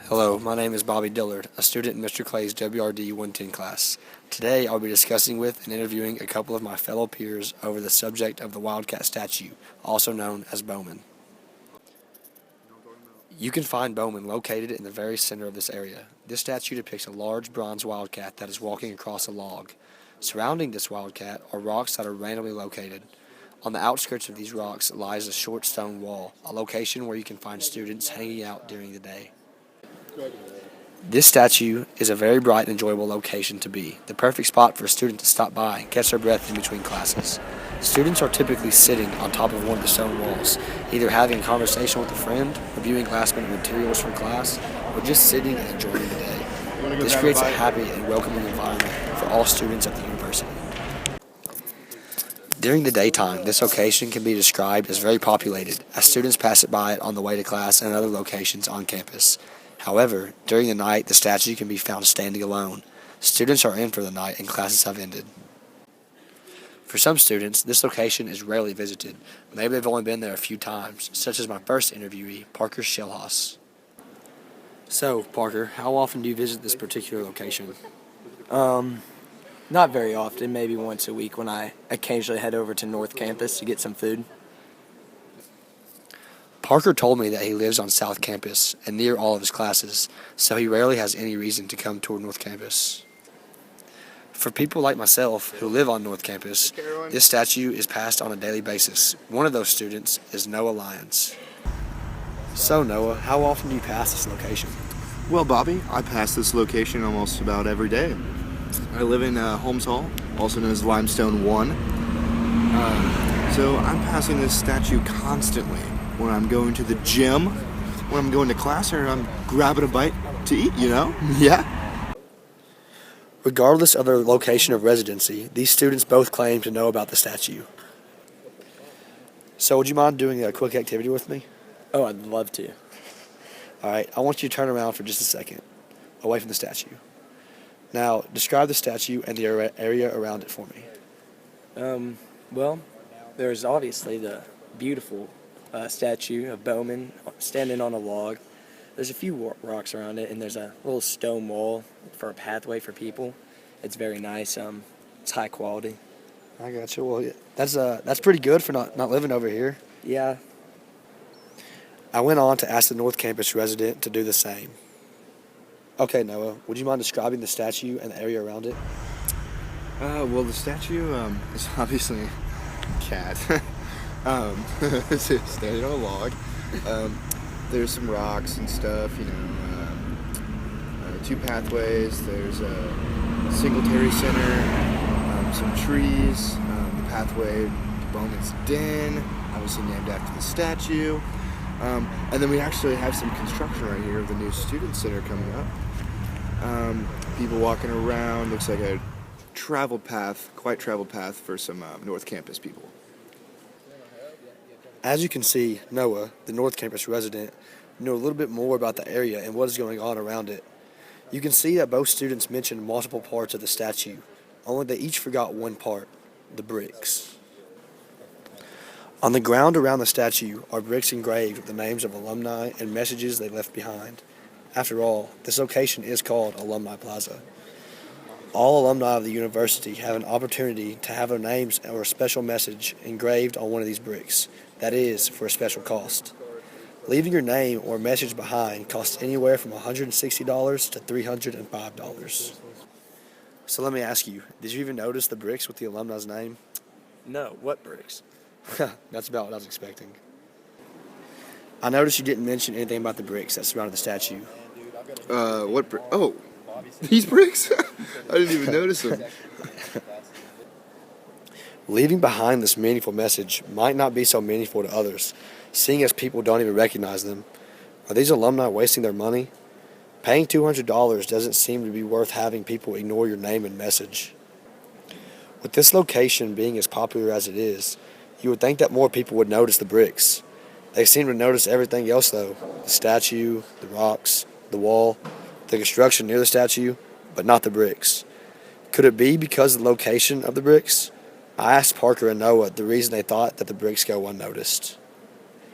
Hello, my name is Bobby Dillard, a student in Mr. Clay's WRD110 class. Today I'll be discussing with and interviewing a couple of my fellow peers over the subject of the Wildcat statue, also known as Bowman. You can find Bowman located in the very center of this area. This statue depicts a large bronze wildcat that is walking across a log. Surrounding this wildcat are rocks that are randomly located. On the outskirts of these rocks lies a short stone wall, a location where you can find students hanging out during the day. This statue is a very bright and enjoyable location to be, the perfect spot for a student to stop by and catch their breath in between classes. Students are typically sitting on top of one of the stone walls, either having a conversation with a friend, reviewing last-minute materials for class, or just sitting and enjoying the day. This creates a happy and welcoming environment for all students at the university. During the daytime, this location can be described as very populated, as students pass it by on the way to class and other locations on campus. However, during the night, the statue can be found standing alone. Students are in for the night and classes have ended. For some students, this location is rarely visited. Maybe they've only been there a few times, such as my first interviewee, Parker Shellhaus. So, Parker, how often do you visit this particular location? Not very often, maybe once a week when I occasionally head over to North Campus to get some food. Parker told me that he lives on South Campus and near all of his classes, so he rarely has any reason to come toward North Campus. For people like myself who live on North Campus, this statue is passed on a daily basis. One of those students is Noah Lyons. So Noah, how often do you pass this location? Well, Bobby, I pass this location almost about every day. I live in Holmes Hall, also known as Limestone 1. So I'm passing this statue constantly when I'm going to the gym, when I'm going to class, or I'm grabbing a bite to eat, Yeah. Regardless of their location of residency, these students both claim to know about the statue. So would you mind doing a quick activity with me? Oh, I'd love to. All right, I want you to turn around for just a second, away from the statue. Now, describe the statue and the area around it for me. Well, there's obviously the beautiful statue of Bowman standing on a log. There's a few rocks around it, and there's a little stone wall for a pathway for people. It's very nice. It's high quality. I got you. Well, that's pretty good for not living over here. Yeah. I went on to ask the North Campus resident to do the same. Okay, Noah, would you mind describing the statue and the area around it? Well, the statue is obviously a cat. It's standing on a log. There's some rocks and stuff, two pathways. There's a Singletary Center, some trees, the pathway to Bowman's Den, obviously named after the statue. And then we actually have some construction right here of the new student center coming up. People walking around. Looks like a quite traveled path for some North Campus people. As you can see, Noah, the North Campus resident, knew a little bit more about the area and what is going on around it. You can see that both students mentioned multiple parts of the statue, only they each forgot one part, the bricks. On the ground around the statue are bricks engraved with the names of alumni and messages they left behind. After all, this location is called Alumni Plaza. All alumni of the university have an opportunity to have their names or a special message engraved on one of these bricks. That is, for a special cost. Leaving your name or message behind costs anywhere from $160 to $305. So let me ask you, did you even notice the bricks with the alumni's name? No, what bricks? That's about what I was expecting. I noticed you didn't mention anything about the bricks that surrounded the statue. What brick? Oh, these bricks? I didn't even notice them. Leaving behind this meaningful message might not be so meaningful to others, seeing as people don't even recognize them. Are these alumni wasting their money? Paying $200 doesn't seem to be worth having people ignore your name and message. With this location being as popular as it is, you would think that more people would notice the bricks. They seem to notice everything else though, the statue, the rocks, the wall, the construction near the statue, but not the bricks. Could it be because of the location of the bricks? I asked Parker and Noah the reason they thought that the bricks go unnoticed.